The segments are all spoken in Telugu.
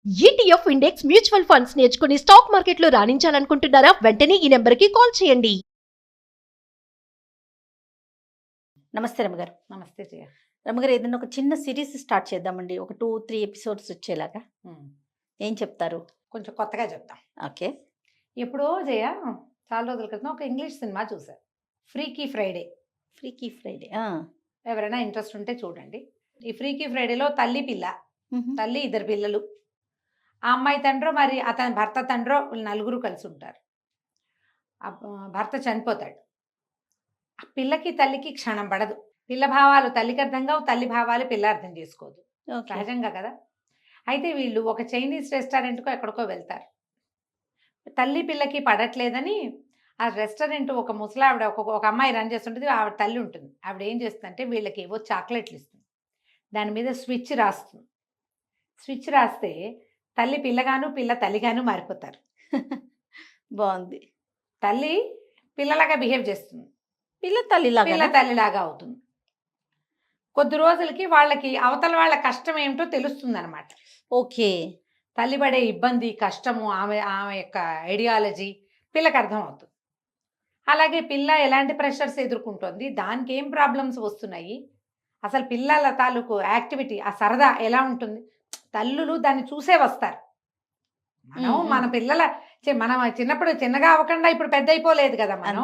ఈటీఎఫ్ ఇండెక్స్ మ్యూచువల్ ఫండ్స్ నేర్చుకుని స్టాక్ మార్కెట్లో రాణించాలనుకుంటున్నారా? వెంటనే ఈ నెంబర్కి కాల్ చేయండి. నమస్తే రమగారు. నమస్తే జయ. రమగారు, ఏదైనా ఒక చిన్న సిరీస్ స్టార్ట్ చేద్దామండి, ఒక 2-3 ఎపిసోడ్స్ వచ్చేలాగా. ఏం చెప్తారు? కొంచెం కొత్తగా చెప్తాం. ఓకే. ఎప్పుడో జయ చాలా రోజుల క్రితం ఒక ఇంగ్లీష్ సినిమా చూసా, ఫ్రీకీ ఫ్రైడే. ఫ్రీకీ ఫ్రైడే. ఎవరైనా ఇంట్రెస్ట్ ఉంటే చూడండి. ఈ ఫ్రీకీ ఫ్రైడేలో తల్లి పిల్ల, తల్లి ఇద్దరు పిల్లలు, ఆ అమ్మాయి తండ్రో మరి అతని భర్త తండ్రో వీళ్ళు నలుగురు కలిసి ఉంటారు. భర్త చనిపోతాడు. ఆ పిల్లకి తల్లికి క్షణం పడదు. పిల్ల భావాలు తల్లికి అర్థం కావు, తల్లి భావాలు పిల్ల అర్థం చేసుకోదు, సహజంగా కదా. అయితే వీళ్ళు ఒక చైనీస్ రెస్టారెంట్కో ఎక్కడికో వెళ్తారు. తల్లి పిల్లకి పడట్లేదని ఆ రెస్టారెంట్ ఒక ముసలావిడ ఒక అమ్మాయి రన్ చేస్తుంటుంది, ఆవిడ తల్లి ఉంటుంది. ఆవిడ ఏం చేస్తుందంటే వీళ్ళకి ఏవో చాక్లెట్లు ఇస్తుంది, దాని మీద స్విచ్ రాస్తుంది. స్విచ్ రాస్తే తల్లి పిల్లగాను పిల్ల తల్లిగాను మారిపోతారు. బాగుంది. తల్లి పిల్లలాగా బిహేవ్ చేస్తుంది, పిల్ల తల్లిలాగా పిల్ల తల్లిలాగా అవుతుంది. కొద్ది రోజులకి వాళ్ళకి అవతల వాళ్ళ కష్టం ఏమిటో తెలుస్తుంది అనమాట. ఓకే. తల్లి పడే ఇబ్బంది, కష్టము, ఆమె ఆమె యొక్క ఐడియాలజీ పిల్లకి అర్థం అవుతుంది. అలాగే పిల్ల ఎలాంటి ప్రెషర్స్ ఎదుర్కొంటుంది, దానికి ఏం ప్రాబ్లమ్స్ వస్తున్నాయి, అసలు పిల్లల తాలూకు యాక్టివిటీ, ఆ సరదా ఎలా ఉంటుంది, తల్లులు దాన్ని చూసే వస్తారు. మనం మన పిల్లల మనం చిన్నప్పుడు చిన్నగా అవ్వకుండా ఇప్పుడు పెద్ద అయిపోలేదు కదా. మనం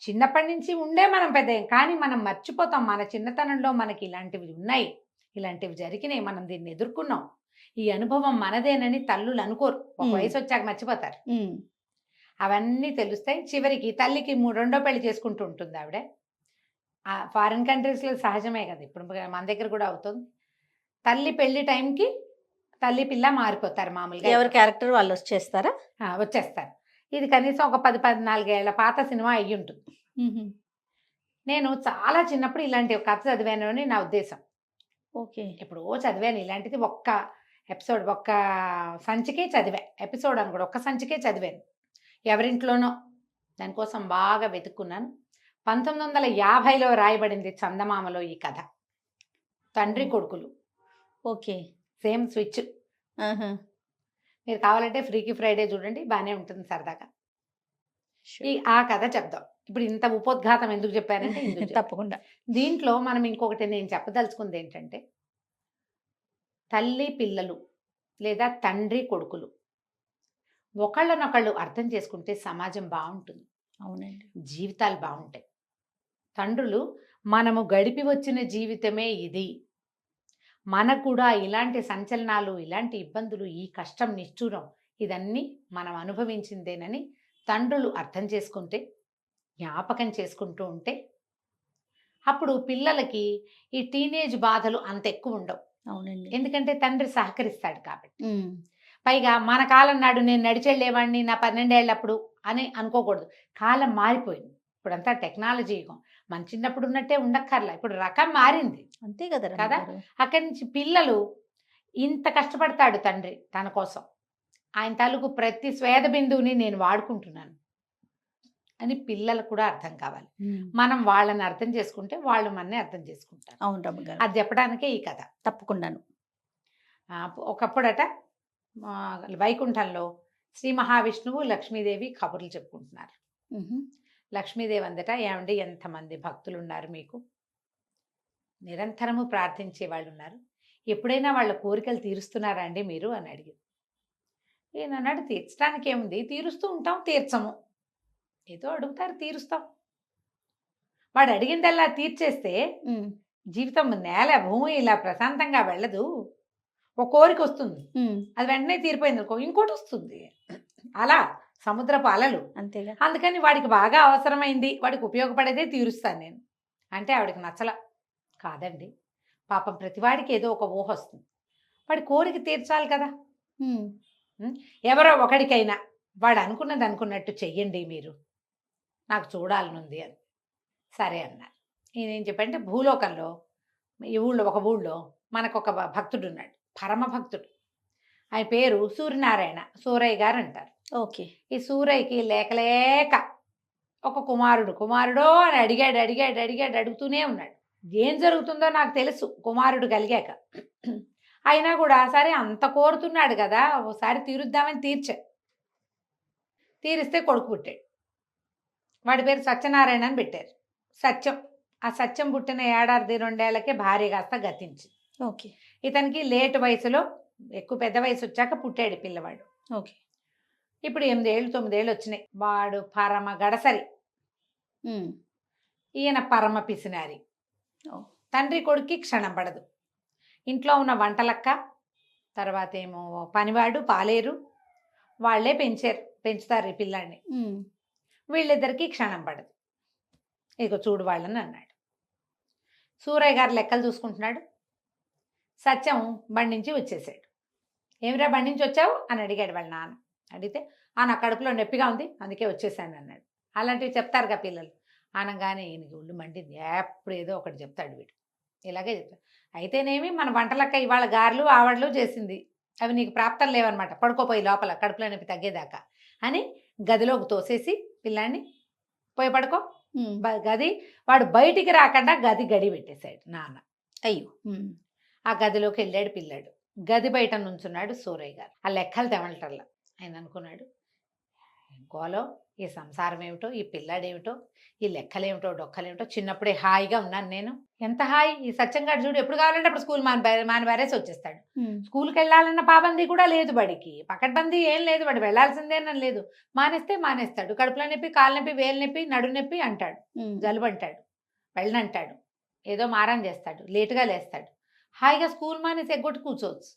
చిన్నప్పటి నుంచి ఉండే మనం పెద్ద, కానీ మనం మర్చిపోతాం మన చిన్నతనంలో మనకి ఇలాంటివి ఉన్నాయి, ఇలాంటివి జరిగినాయి, మనం దీన్ని ఎదుర్కొన్నాం, ఈ అనుభవం మనదేనని తల్లులు అనుకోరు. ఒక వయసు వచ్చాక మర్చిపోతారు. అవన్నీ తెలుస్తాయి. చివరికి తల్లికి రెండో పెళ్లి చేసుకుంటూ ఉంటుంది ఆవిడ. ఫారిన్ కంట్రీస్లో సహజమే కదా, ఇప్పుడు మన దగ్గర కూడా అవుతుంది. తల్లి పెళ్లి టైంకి తల్లి పిల్ల మారిపోతారు మామూలుగా. ఎవరి క్యారెక్టర్ వాళ్ళు వచ్చేస్తారా? వచ్చేస్తారు. ఇది కనీసం ఒక 10-14 ఏళ్ల పాత సినిమా అయ్యి ఉంటుంది. నేను చాలా చిన్నప్పుడు ఇలాంటి ఒక కథ చదివాను అని నా ఉద్దేశం. ఓకే. ఎప్పుడో చదివాను ఇలాంటిది, ఒక్క ఎపిసోడ్, ఒక్క సంచికే చదివా. ఎపిసోడ్ అని కూడా ఒక్క సంచికే చదివాను, ఎవరింట్లోనో. దానికోసం బాగా వెతుక్కున్నాను. 1950లో రాయబడింది చందమామలో ఈ కథ. తండ్రి కొడుకులు. ఓకే. Same switch. మీరు కావాలంటే ఫ్రీకీ ఫ్రైడే చూడండి, బాగానే ఉంటుంది సరదాగా. ఆ కథ చెప్దాం. ఇప్పుడు ఇంత ఉపోద్ఘాతం ఎందుకు చెప్పానంటే తప్పకుండా దీంట్లో మనం ఇంకొకటి నేను చెప్పదలుచుకుంది ఏంటంటే, తల్లి పిల్లలు లేదా తండ్రి కొడుకులు ఒకళ్ళనొకళ్ళు అర్థం చేసుకుంటే సమాజం బాగుంటుంది. అవునండి, జీవితాలు బాగుంటాయి. తండ్రులు మనము గడిపి వచ్చిన జీవితమే ఇది, మనకు కూడా ఇలాంటి సంచలనాలు, ఇలాంటి ఇబ్బందులు, ఈ కష్టం, నిష్ఠూరం ఇదన్నీ మనం అనుభవించిందేనని తండ్రులు అర్థం చేసుకుంటే, జ్ఞాపకం చేసుకుంటూ ఉంటే, అప్పుడు పిల్లలకి ఈ టీనేజ్ బాధలు అంత ఎక్కువ ఉండవు. అవునండి, ఎందుకంటే తండ్రి సహకరిస్తాడు కాబట్టి. పైగా మన కాలం నాడు నేను నడిచెళ్ళేవాడిని నా 12 ఏళ్ళప్పుడు అని అనుకోకూడదు. కాలం మారిపోయింది, ఇప్పుడంతా టెక్నాలజీ యుగం. మన చిన్నప్పుడు ఉన్నట్టే ఉండక్కర్లా, ఇప్పుడు రకం మారింది. అంతే కదా కదా. అక్కడి నుంచి పిల్లలు ఇంత కష్టపడతాడు తండ్రి తన కోసం, ఆయన తాలూకు ప్రతి స్వేద బిందువుని నేను వాడుకుంటున్నాను అని పిల్లలకు కూడా అర్థం కావాలి. మనం వాళ్ళని అర్థం చేసుకుంటే వాళ్ళు మనని అర్థం చేసుకుంటారు. అవును రమ్మగారు, అది చెప్పడానికే ఈ కథ. తప్పకుండాను. ఒకప్పుడట వైకుంఠంలో శ్రీ మహావిష్ణువు లక్ష్మీదేవి కబుర్లు చెప్పుకుంటున్నారు. లక్ష్మీదేవి అందట, ఏమండి ఎంతమంది భక్తులు ఉన్నారు మీకు, నిరంతరము ప్రార్థించే వాళ్ళు ఉన్నారు, ఎప్పుడైనా వాళ్ళ కోరికలు తీరుస్తున్నారా అండి మీరు అని అడిగింది. ఈయన అన్నాడు, తీర్చడానికి ఏముంది, తీరుస్తూ ఉంటాం, తీర్చము, ఏదో అడుగుతారు తీరుస్తాం. వాడు అడిగిందల్లా తీర్చేస్తే జీవితం నేల భూమి ఇలా ప్రశాంతంగా వెళ్ళదు. ఒక కోరిక వస్తుంది, అది వెంటనే తీరిపోయింది అనుకో, ఇంకోటి వస్తుంది. అలా సముద్రపు అలలు. అంతేగా. అందుకని వాడికి బాగా అవసరమైంది, వాడికి ఉపయోగపడేదే తీరుస్తాను నేను అంటే ఆవిడకి నచ్చల. కాదండి, పాపం ప్రతివాడికి ఏదో ఒక ఊహ వస్తుంది, వాడి కోరిక తీర్చాలి కదా. ఎవరో ఒకడికైనా వాడు అనుకున్నది అనుకున్నట్టు చెయ్యండి మీరు, నాకు చూడాలనుంది అని. సరే అన్నారు. నేనేం చెప్పంటే, భూలోకంలో ఈ ఊళ్ళో ఒక ఊళ్ళో మనకు ఒక భక్తుడు ఉన్నాడు, పరమ భక్తుడు. ఆయన పేరు సూర్యనారాయణ, సూరయ్య గారు అంటారు. ఓకే. ఈ సూరయ్యకి లేక ఒక కుమారుడో అని అడిగాడు, అడుగుతూనే ఉన్నాడు. ఏం జరుగుతుందో నాకు తెలుసు కుమారుడు కలిగాక. అయినా కూడా సరే అంత కోరుతున్నాడు కదా, ఓసారి తీరుద్దామని తీరిస్తే కొడుకు పుట్టాడు. వాడి పేరు సత్యనారాయణ అని పెట్టారు. సత్యం. ఆ సత్యం పుట్టిన ఏడాది 2 ఏళ్లకే భార్య కాస్త గతించింది. ఓకే. ఇతనికి లేట్ వయసులో, ఎక్కువ పెద్ద వయసు వచ్చాక పుట్టాడు పిల్లవాడు. ఓకే. ఇప్పుడు 8 ఏళ్ళు 9 ఏళ్ళు వచ్చినాయి. వాడు పరమ గడసరి, ఈయన పరమ పిసినారి. తండ్రి కొడుక్కి క్షణం పడదు. ఇంట్లో ఉన్న వంటలక్క, తర్వాత ఏమో పనివాడు పాలేరు, వాళ్ళే పెంచుతారు ఈ పిల్లాడిని. వీళ్ళిద్దరికీ క్షణం పడదు. ఇక చూడు వాళ్ళని అన్నాడు. సూరయ్య గారు లెక్కలు చూసుకుంటున్నాడు. సత్యం బండి నుంచి వచ్చేసాడు. ఏమిరా బండి నుంచి వచ్చావు అని అడిగాడు వాళ్ళ నాన్న. అడిగితే నా కడుపులో నొప్పిగా ఉంది అందుకే వచ్చేసాను అన్నాడు. అలాంటివి చెప్తారుగా పిల్లలు. అనగానే ఈయనకి ఒళ్ళు మండింది. ఎప్పుడు ఏదో ఒకటి చెప్తాడు వీడు, ఇలాగే చెప్తాడు. అయితేనేమి మన వంటలక్క ఇవాళ గారెలు ఆవడలు చేసింది, అవి నీకు ప్రాప్తం లేవన్నమాట, పడుకోపోయి లోపల కడుపులో నొప్పి తగ్గేదాకా అని గదిలోకి తోసేసి పిల్లాన్ని పోయి పడుకో. గది వాడు బయటికి రాకుండా గడి పెట్టేశాడు నాన్న. అయ్యో. ఆ గదిలోకి వెళ్ళాడు పిల్లాడు. గది బయట నుంచున్నాడు సూరయ్య గారు. ఆ లెక్కలు తెమలటల్లా. ఆయన అనుకున్నాడు, గోలో ఈ సంసారం ఏమిటో, ఈ పిల్లాడేమిటో, ఈ లెక్కలేమిటో డొక్కలేమిటో. చిన్నప్పుడే హాయిగా ఉన్నాను నేను, ఎంత హాయి. ఈ సత్యంగాడు చూడు ఎప్పుడు కావాలంటే అప్పుడు స్కూల్ మానిబారేసి వచ్చేస్తాడు. స్కూల్కి వెళ్ళాలన్న పాబందీ కూడా లేదు బడికి, పకడ్బందీ ఏం లేదు, వాడు వెళ్ళాల్సిందేనని లేదు. మానేస్తాడు. కడుపులో నొప్పి, కాలు నొప్పి, వేలు నొప్పి, నడు నొప్పి అంటాడు, జలుబు అంటాడు, వెళ్ళనంటాడు, ఏదో మారం చేస్తాడు, లేటుగా లేస్తాడు. హాయిగా స్కూల్ మానేసి ఎగ్గొట్టి కూర్చోవచ్చు.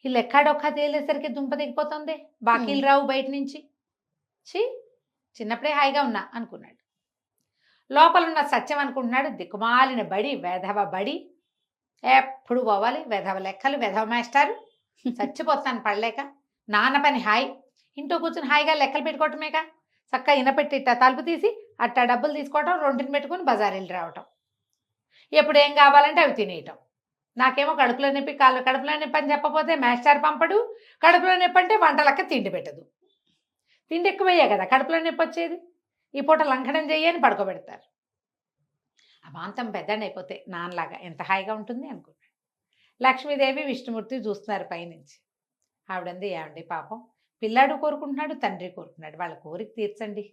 ఈ లెక్కాడొక్క తేలేసరికి దుంప దిగిపోతుంది, బాకీలు రావు బయట నుంచి. చిన్నప్పుడే హాయిగా ఉన్నా అనుకున్నాడు. లోపలున్న సత్యం అనుకుంటున్నాడు, దిక్కుమాలిన బడి, వెధవ బడి, ఎప్పుడు పోవాలి, వెధవ లెక్కలు, వెధవ మాస్టారు, చచ్చిపోతాను పడలేక. నాన్న పని హాయి, ఇంట్లో కూర్చుని హాయిగా లెక్కలు పెట్టుకోవటమేక. చక్కగా ఇనపెట్టి ఇట్టా తలుపు తీసి అట్టా డబ్బులు తీసుకోవటం, రొంటిని పెట్టుకుని బజారీలు రావటం, ఎప్పుడు ఏం కావాలంటే అవి తినేయటం. నాకేమో కడుపులో నొప్పి, కడుపులో నొప్పి అని చెప్పపోతే మాస్టర్ పంపడు, కడుపులో నొప్పి అంటే వంటలక్క తిండి పెట్టదు. తిండి ఎక్కువయ్యే కదా కడుపులో నొప్పి వచ్చేది. ఈ పూట లంఘనం చెయ్యని పడుకోబెడతారు. అమాంతం పెద్దని అయిపోతే నాన్నలాగా ఎంత హాయిగా ఉంటుంది అనుకున్నాడు. లక్ష్మీదేవి విష్ణుమూర్తి చూస్తున్నారు పైనుంచి. ఆవిడంది, ఏమండి పాపం పిల్లాడు కోరుకుంటున్నాడు, తండ్రి కోరుకున్నాడు, వాళ్ళ కోరిక తీర్చండి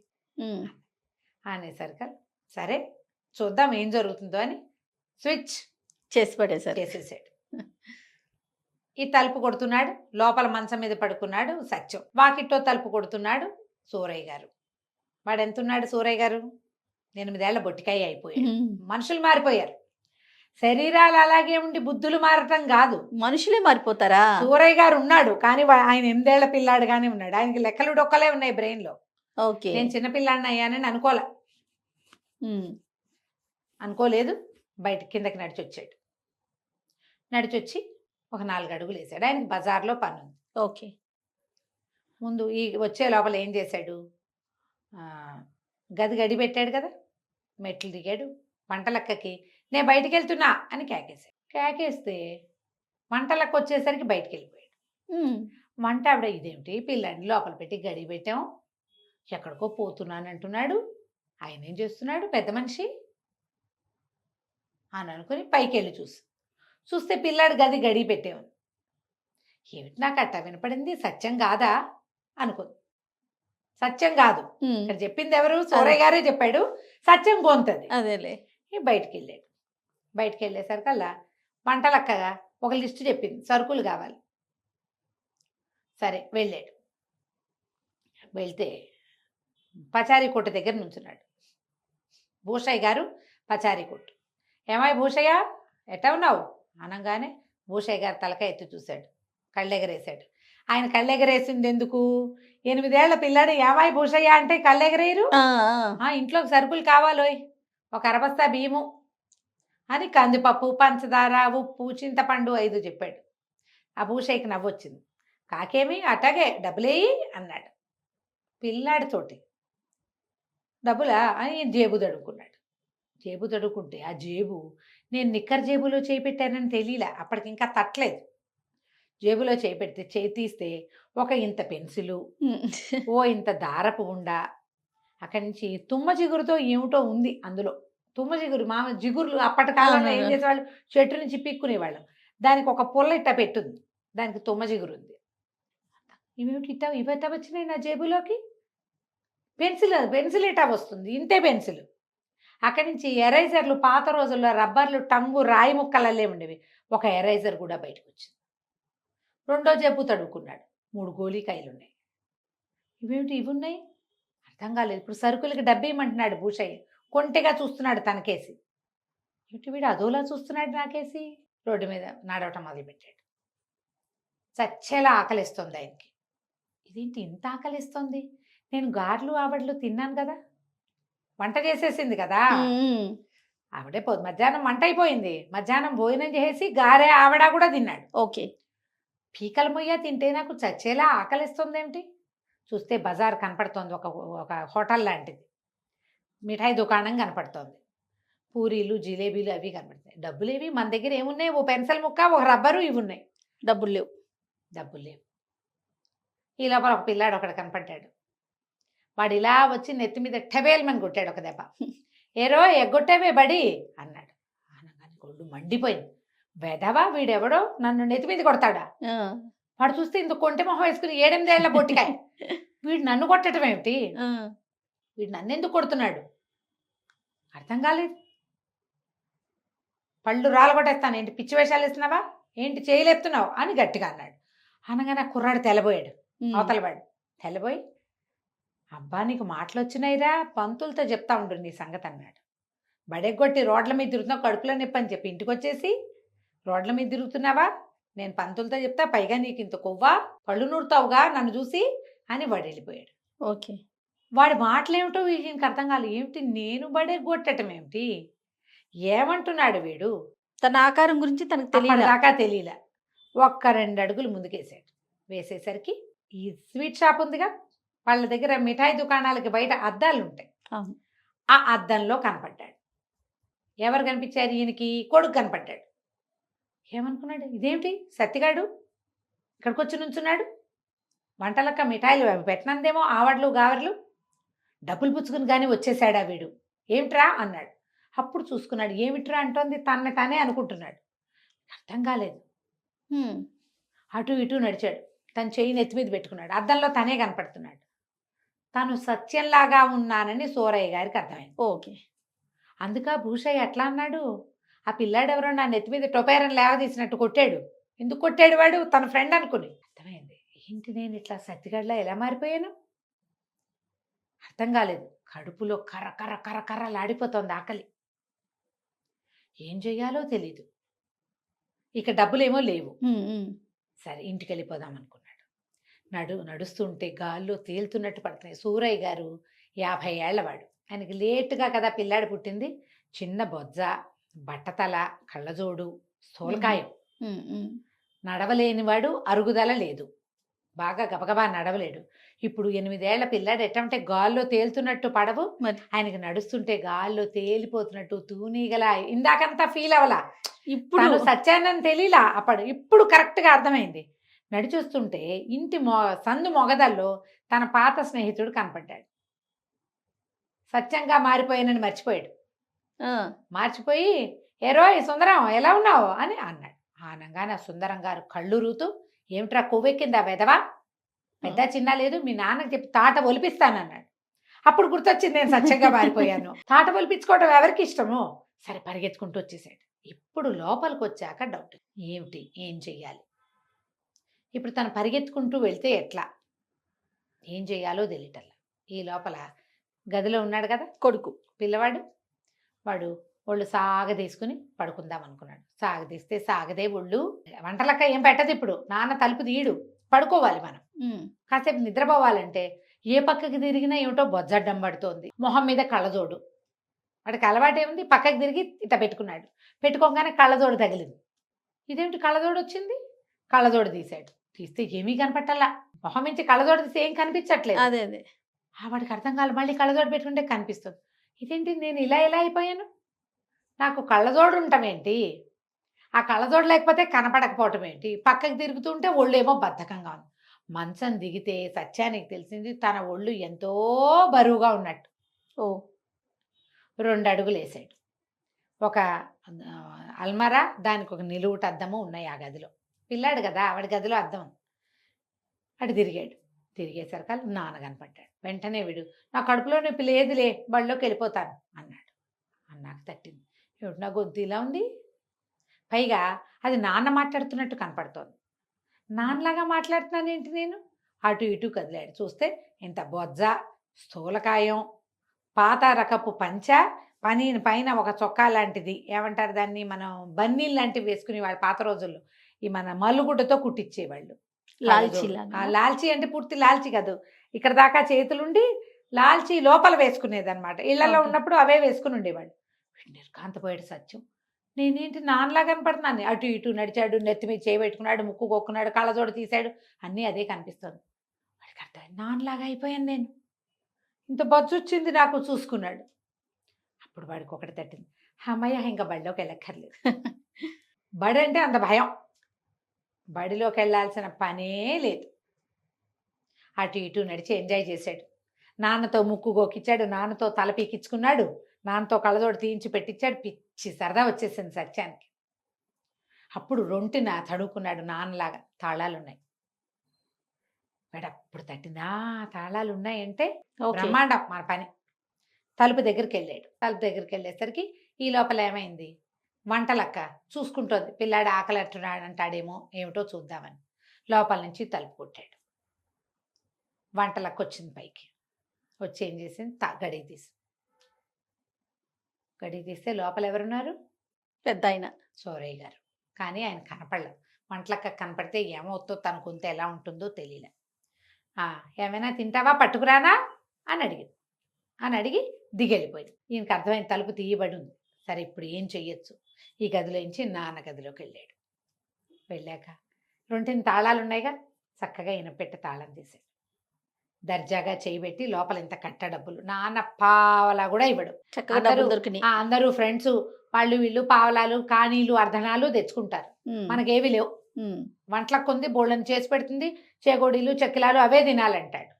అనేసరికి సరే చూద్దాం ఏం జరుగుతుందో అని స్విచ్ చేసేసాడు. ఈ తలుపు కొడుతున్నాడు, లోపల మంచం మీద పడుకున్నాడు సత్యం. వాకిట్లో తలుపు కొడుతున్నాడు సూరయ్య గారు. వాడు ఎంతున్నాడు సూరయ్య గారు? 8 ఏళ్ల బొట్టికాయ అయిపోయాడు. మనుషులు మారిపోయారు. శరీరాలు అలాగే ఉండి బుద్ధులు మారటం కాదు, మనుషులే మారిపోతారా? సూరయ్య గారు ఉన్నాడు కానీ ఆయన 8 ఏళ్ల పిల్లాడుగానే ఉన్నాడు. ఆయనకి లెక్కలు డొక్కలే ఉన్నాయి బ్రెయిన్ లో. ఓకే. నేను చిన్నపిల్లాడిని అయ్యానని అనుకోలేదు. బయట కిందకి నడిచొచ్చి ఒక 4 అడుగులు వేసాడు. ఆయనకి బజార్లో పని ఉంది. ఓకే. ముందు ఈ వచ్చే లోపల ఏం చేశాడు, గడి పెట్టాడు కదా, మెట్లు దిగాడు. వంటలక్కకి నేను బయటికి వెళ్తున్నా అని కేకేస్తే వంటలక్క వచ్చేసరికి బయటికి వెళ్ళిపోయాడు. వంట ఆవిడ, ఇదేమిటి పిల్లాడిని లోపల పెట్టి గడి పెట్టాం, ఎక్కడికో పోతున్నాను అంటున్నాడు, ఆయన ఏం చేస్తున్నాడు పెద్ద మనిషి అని అనుకుని పైకి వెళ్ళి చూస్తే పిల్లాడు గడి పెట్టేవాడు. ఏమిటి నాకు అట్ట వినపడింది, సత్యం కాదా అనుకుంది. సత్యం కాదు, ఇక్కడ చెప్పింది ఎవరు? సూరయ్య గారే చెప్పాడు, సత్యం గొంతది. అదేలే. బయటికి వెళ్ళేసరికల్లా వంటలక్కగా ఒక లిస్టు చెప్పింది, సరుకులు కావాలి. సరే వెళ్తే పచారీ కొట్టు దగ్గర నుంచున్నాడు భూషయ్య గారు. పచారీ కొట్టు. ఏమాయి భూషయ్య ఎట్టా ఉన్నావు అనగానే భూషయ్య గారు తలకాయ ఎత్తి చూశాడు, కళ్ళెగరేశాడు. ఆయన కళ్ళెగరేసింది ఎందుకు? 8 ఏళ్ల పిల్లాడు ఏమాయి భూషయ్య అంటే కళ్ళెగరేయరు. ఇంట్లోకి సరుకులు కావాలోయ్, ఒక అరబస్తా బియ్యము అని కందిపప్పు, పంచదార, ఉప్పు, చింతపండు 5 చెప్పాడు. ఆ భూషయ్యకి నవ్వొచ్చింది. కాకేమి అట్టగే డబ్బులేయి అన్నాడు. పిల్లాడితోటి డబ్బులా అని జేబు తడుకుంటే ఆ జేబు నేను నిక్కర్ జేబులో చేయి పెట్టానని తెలియలే, అప్పటికి ఇంకా తట్టలేదు. జేబులో చేయి పెడితే చేయి తీస్తే ఒక ఇంత పెన్సిలు, ఓ ఇంత దారపు ఉండా, అక్కడి నుంచి తుమ్మ జిగురుతో ఏమిటో ఉంది అందులో. తుమ్మ జిగురు జిగురులు అప్పటి కాలంలో ఏం చేసేవాళ్ళు, చెట్టు నుంచి పిక్కునేవాళ్ళం. దానికి ఒక పుల్ల ఇట్ట పెట్టుంది, దానికి తుమ్మ జిగురుంది. ఇవేమిటి ఇవెట్ట వచ్చినాయి నా జేబులోకి? పెన్సిల్ ఇటా వస్తుంది, ఇంతే పెన్సిల్. అక్కడి నుంచి ఎరైజర్లు, పాత రోజుల్లో రబ్బర్లు, టంగు, రాయి ముక్కలల్లే ఉండేవి. ఒక ఎరైజర్ కూడా బయటకు వచ్చింది. రెండో జేబు తడుకున్నాడు, 3 గోళీకాయలు ఉన్నాయి. ఇవేమిటి ఇవి ఉన్నాయి? అర్థం కాలేదు. ఇప్పుడు సరుకులకి డబ్బు ఇవ్వమంటున్నాడు భూషయ్య. కొంటెగా చూస్తున్నాడు తనకేసి. ఏమిటి వీడు అదోలా చూస్తున్నాడు నాకేసి? రోడ్డు మీద నడవటం మొదలుపెట్టాడు. చచ్చేలా ఆకలిస్తుంది ఆయనకి. ఇదేంటి ఇంత ఆకలిస్తుంది? నేను గారెలు ఆవడలు తిన్నాను కదా, వంట చేసేసింది కదా ఆవిడే. మధ్యాహ్నం వంట అయిపోయింది, మధ్యాహ్నం భోజనం చేసి గారె ఆవిడ కూడా తిన్నాడు. ఓకే. పీకల మొయ్య తింటే నాకు చచ్చేలా ఆకలిస్తుంది ఏమిటి? చూస్తే బజార్ కనపడుతోంది, ఒక హోటల్ లాంటిది, మిఠాయి దుకాణం కనపడుతోంది, పూరీలు జిలేబీలు అవి కనపడుతున్నాయి. డబ్బులేవి మన దగ్గర ఏమున్నాయి? ఓ పెన్సిల్ ముక్క, ఒక రబ్బరు, ఇవి ఉన్నాయి. డబ్బులు లేవు. ఈ లోపల ఒక పిల్లాడు ఒకడు కనపడ్డాడు. వాడు ఇలా వచ్చి నెత్తి మీద టెబేల్మని కొట్టాడు ఒక దెబ్బ. ఏరో ఎగ్గొట్టేవే బడి అన్నాడు. అనగానే గొడ్డు మండిపోయింది. వెదవా వీడెవడో నన్ను నెత్తి మీద కొడతాడా? వాడు చూస్తే ఇంత కొంటె మొహం వేసుకుని 7-8 ఏళ్ల పొట్టికాయ. వీడు నన్ను కొట్టడం ఏమిటి? వీడు నన్ను ఎందుకు కొడుతున్నాడు? అర్థం కాలేదు. పళ్ళు రాలగొట్టేస్తాను, ఏంటి పిచ్చి వేషాలు ఇస్తున్నావా, ఏంటి చేయలేపుతున్నావు అని గట్టిగా అన్నాడు. అనగానే ఆ కుర్రాడు తెల్లబోయాడు. అవతలవాడు తెల్లబోయి, అబ్బా నీకు మాటలు వచ్చినాయిరా, పంతులతో చెప్తా ఉండు నీ సంగతి అన్నాడు. బడెగ్గొట్టి రోడ్ల మీద తిరుగుతున్నావు, కడుపులో నొప్పి అని చెప్పి ఇంటికి వచ్చేసి రోడ్ల మీద తిరుగుతున్నావా, నేను పంతులతో చెప్తా, పైగా నీకు ఇంత కొవ్వా, పళ్ళు నూరుతావుగా నన్ను చూసి అని వాడు వెళ్ళిపోయాడు. ఓకే. వాడి మాటలేమిటో వీడికి అర్థం కాలేదు. ఏమిటి నేను బడెగ్గొట్టడం ఏమిటి, ఏమంటున్నాడు వీడు? తన ఆకారం గురించి తనకు తెలియదు. దాకా తెలియలే. 1-2 అడుగులు ముందుకేసాడు. వేసేసరికి ఈ స్వీట్ షాప్ ఉందిగా, వాళ్ళ దగ్గర మిఠాయి దుకాణాలకి బయట అద్దాలు ఉంటాయి. ఆ అద్దంలో కనపడ్డాడు. ఎవరు కనిపించారు ఈయనకి? కొడుకు కనపడ్డాడు. ఏమనుకున్నాడు, ఇదేమిటి సత్తిగాడు ఇక్కడికి వచ్చి నుంచున్నాడు, వంటలక్క మిఠాయిలు అవి పెట్టనందేమో, ఆవడ్లు గావర్లు, డబ్బులు పుచ్చుకుని కానీ వచ్చేసాడా వీడు, ఏమిట్రా అన్నాడు. అప్పుడు చూసుకున్నాడు, ఏమిట్రా అంటోంది, తనని తానే అనుకుంటున్నాడు. అర్థం కాలేదు. అటు ఇటు నడిచాడు. తను చెయ్యి నెత్తి మీద పెట్టుకున్నాడు. అద్దంలో తనే కనపడుతున్నాడు. తను సత్యంలాగా ఉన్నానని సూరయ్య గారికి అర్థమైంది. ఓకే. అందుక భూషయ్య ఎట్లా అన్నాడు, ఆ పిల్లాడు ఎవరో నా నెత్తి మీద టొపేరని లేవదీసినట్టు కొట్టాడు. ఎందుకు కొట్టాడు వాడు? తన ఫ్రెండ్ అనుకుని. అర్థమైంది. ఏంటి నేను ఇట్లా సత్తిగడ్లా ఎలా మారిపోయాను? అర్థం కాలేదు. కడుపులో కర్ర కర్ర కర్ర కర్రలాడిపోతోంది ఆకలి. ఏం చెయ్యాలో తెలీదు. ఇక డబ్బులేమో లేవు. సరే ఇంటికి వెళ్ళిపోదాం అనుకున్నాడు. నడుస్తుంటే గాల్లో తేలుతున్నట్టు పడుతున్నాయి. సూరయ్య గారు 50 ఏళ్లవాడు. ఆయనకి లేటుగా కదా పిల్లాడు పుట్టింది. చిన్న బొజ్జ, బట్టతల, కళ్ళజోడు, స్థూలకాయం. నడవలేనివాడు, అరుగుదల లేదు, బాగా గబగబా నడవలేడు. ఇప్పుడు 8 ఏళ్ల పిల్లాడు ఎట్టంటే గాల్లో తేలుతున్నట్టు పడవు, ఆయనకి నడుస్తుంటే గాల్లో తేలిపోతున్నట్టు తూనీగలా. ఇందాకంతా ఫీల్ అవ్వలా, ఇప్పుడు సత్యాన్ని తెలియలా అప్పుడు. ఇప్పుడు కరెక్ట్గా అర్థమైంది. నడిచొస్తుంటే ఇంటి సందు మొగదల్లో తన పాత స్నేహితుడు కనపడ్డాడు. సత్యంగా మారిపోయానని మర్చిపోయాడు. మార్చిపోయి, ఏరోయ్ సుందరం ఎలా ఉన్నావు అని అన్నాడు. ఆనంగానే ఆ సుందరం గారు కళ్ళు రూతూ, ఏమిట్రా కొవ్వెక్కిందా వెదవా, పెద్ద చిన్న లేదు, మీ నాన్నకి చెప్పి తాట ఒలిపిస్తానన్నాడు. అప్పుడు గుర్తొచ్చింది, నేను సత్యంగా మారిపోయాను. తాట ఒలిపించుకోవడం ఎవరికి ఇష్టమో. సరే పరిగెత్తుకుంటూ వచ్చేసాడు. ఇప్పుడు లోపలికి వచ్చాక డౌట్, ఏమిటి ఏం చెయ్యాలి? ఇప్పుడు తను పరిగెత్తుకుంటూ వెళ్తే ఎట్లా, ఏం చెయ్యాలో తెలియటల్లా. ఈ లోపల గదిలో ఉన్నాడు కదా కొడుకు, పిల్లవాడు. వాడు ఒళ్ళు సాగదీసుకుని పడుకుందాం అనుకున్నాడు. సాగదీస్తే సాగదే ఒళ్ళు. వంటలక్క ఏం పెట్టదు ఇప్పుడు, నాన్న తలుపు తీయడు, పడుకోవాలి మనం. కాసేపు నిద్రపోవాలంటే ఏ పక్కకి తిరిగినా ఏమిటో బొజ్జడ్డం పడుతోంది. మొహం మీద కళ్ళజోడు. వాడికి అలవాటు ఏముంది, పక్కకి తిరిగి ఇట్ట పెట్టుకున్నాడు. పెట్టుకోగానే కళ్ళజోడు తగిలింది. ఇదేమిటి కళ్ళజోడు వచ్చింది? కళ్ళజోడు తీశాడు. తీస్తే ఏమీ కనపట్టాలా. మొహం నుంచి కళ్ళజోడు తీస్తే ఏం కనిపించట్లేదు. అదే అదే వాడికి అర్థం కాదు. మళ్ళీ కళ్ళజోడు పెట్టుకుంటే కనిపిస్తుంది. ఇదేంటి నేను ఇలా ఎలా అయిపోయాను, నాకు కళ్ళజోడు ఉండటమేంటి, ఆ కళ్ళజోడు లేకపోతే కనపడకపోవటం ఏంటి, పక్కకి తిరుగుతుంటే ఒళ్ళు ఏమో బద్ధకంగా ఉంది. మంచం దిగితే సత్యానికి తెలిసింది తన ఒళ్ళు ఎంతో బరువుగా ఉన్నట్టు. 2 అడుగులు వేసాడు. ఒక అల్మరా, దానికి ఒక నిలువుట అద్దము ఉన్నాయి ఆ గదిలో. పిల్లాడు కదా, ఆవిడ గదిలో అద్దం ఉంది. అటు తిరిగాడు. తిరిగేసరికి నాన్న కనపడ్డాడు. వెంటనే వీడు, నా కడుపులో నొప్పి లేదులే, బళ్ళలోకి వెళ్ళిపోతాను అన్నాడు. అన్నాక తట్టింది. ఏమిటి నా గొంతు ఇలా ఉంది? పైగా అది నాన్న మాట్లాడుతున్నట్టు కనపడుతోంది. నాన్నలాగా మాట్లాడుతున్నానేంటి నేను? అటు ఇటు కదిలాడు. చూస్తే ఇంత బొజ్జ, స్థూలకాయం, పాత రకపు పంచ, పైన ఒక చొక్కా లాంటిది, ఏమంటారు దాన్ని, మనం బన్నీలు లాంటివి వేసుకునేవాళ్ళు పాత రోజుల్లో. ఈ మన మల్లుగుడ్డతో కుట్టించేవాళ్ళు. లాల్చీ లాల్చీ అంటే పూర్తి లాల్చీ కాదు, ఇక్కడ దాకా చేతులుండి లాల్చీ లోపల వేసుకునేది అనమాట. ఇళ్లలో Okay. ఉన్నప్పుడు అవే వేసుకుని ఉండేవాళ్ళు. నిర్కాంతపోయాడు సత్యం. నేనేంటి నాన్నలా కనపడుతున్నాను. అటు ఇటు నడిచాడు, నెత్తి మీద చేయి పెట్టుకున్నాడు, ముక్కు కొక్కున్నాడు, కళ్ళజోడు తీశాడు, అన్నీ అదే కనిపిస్తుంది. వాడికి అర్థమైంది, నాన్నలాగా అయిపోయాను నేను, ఇంత బొజ్జు వచ్చింది నాకు చూసుకున్నాడు. అప్పుడు వాడికి ఒకటి తట్టింది, అమ్మయ్య ఇంకా బడిలోకి వెళ్ళక్కర్లేదు. బడి అంటే అంత భయం, బడిలోకి వెళ్ళాల్సిన పనే లేదు. అటు ఇటు నడిచి ఎంజాయ్ చేశాడు. నాన్నతో ముక్కు గోకిచ్చాడు, నాన్నతో తల పీకించుకున్నాడు, నాన్నతో కళ్ళజోడు తీయించి పెట్టించాడు. పిచ్చి సరదా వచ్చేసింది సత్యానికి. అప్పుడు రొంటిన తడుకున్నాడు నాన్నలాగా. తాళాలున్నాయి. వాడప్పుడు తట్టిందా, తాళాలు ఉన్నాయంటే బ్రహ్మాండం మన పని. తలుపు దగ్గరికి వెళ్ళాడు. తలుపు దగ్గరికి వెళ్ళేసరికి ఈ లోపల ఏమైంది, వంటలక్క చూసుకుంటోంది. పిల్లాడు ఆకలి అంటాడేమో ఏమిటో చూద్దామని లోపల నుంచి తలుపు కొట్టాడు. వంటలక్క వచ్చింది పైకి. వచ్చి ఏం చేసింది, గడి తీస్తే లోపల ఎవరున్నారు, పెద్ద ఆయన సోరయ్య గారు. కానీ ఆయన కనపడలేదు. వంటలక్క కనపడితే ఏమవుతుందో, తన కొంత ఎలా ఉంటుందో తెలియలే. ఏమైనా తింటావా, పట్టుకురానా అని అడిగి దిగెళ్ళిపోయింది. ఈయనకి అర్థమైన తలుపు తీయబడి ఉంది. సరే ఇప్పుడు ఏం చెయ్యొచ్చు, ఈ గదిలోంచి నాన్న గదిలోకి వెళ్ళాడు. వెళ్ళాక రొంటిని తాళాలు ఉన్నాయిగా, చక్కగా ఈయన పెట్టి తాళం తీసాడు. దర్జాగా చేయబెట్టి లోపల ఇంత కట్ట డబ్బులు, నాన్న పావలా కూడా ఇవ్వడు. చక్కగా డబ్బులు దొరికినాయి. అందరూ ఫ్రెండ్స్ వాళ్ళు వీళ్ళు పావలాలు, కానీలు, అర్ధనాలు తెచ్చుకుంటారు. మనకేవి లేవు. వంటలకు కొంది బోళ్ళని చేసి పెడుతుంది, చేగోడీలు చెక్కిలాలు అవే తినాలంటాడు.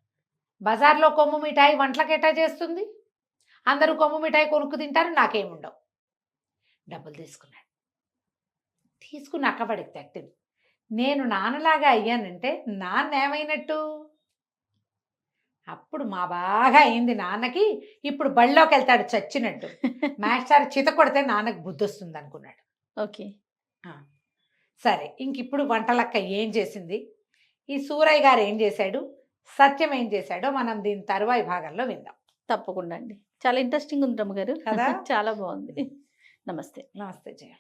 బజార్లో కొమ్ము మిఠాయి వంటలకు ఎట్టా చేస్తుంది? అందరూ కొమ్ము మిఠాయి కొనుక్కు తింటారు, నాకేముండవు. డబ్బులు తీసుకుని అక్కబడికి తట్టింది. నేను నాన్నలాగా అయ్యానంటే నాన్న ఏమైనట్టు? అప్పుడు మా బాగా అయింది నాన్నకి. ఇప్పుడు బళ్ళలోకి వెళ్తాడు చచ్చినట్టు. మాస్టర్ చిత కొడితే నాన్నకు బుద్ధి వస్తుంది అనుకున్నాడు. ఓకే, సరే ఇంకిప్పుడు వంటలక్క ఏం చేసింది, ఈ సూరయ్య గారు ఏం చేశాడు, సత్యం ఏం చేశాడో మనం దీని తరువాయి భాగంలో విందాం. తప్పకుండా అండి. చాలా ఇంట్రెస్టింగ్ ఉంది రమ్మగారు కదా. చాలా బాగుంది. నమస్తే. నమస్తే జయ.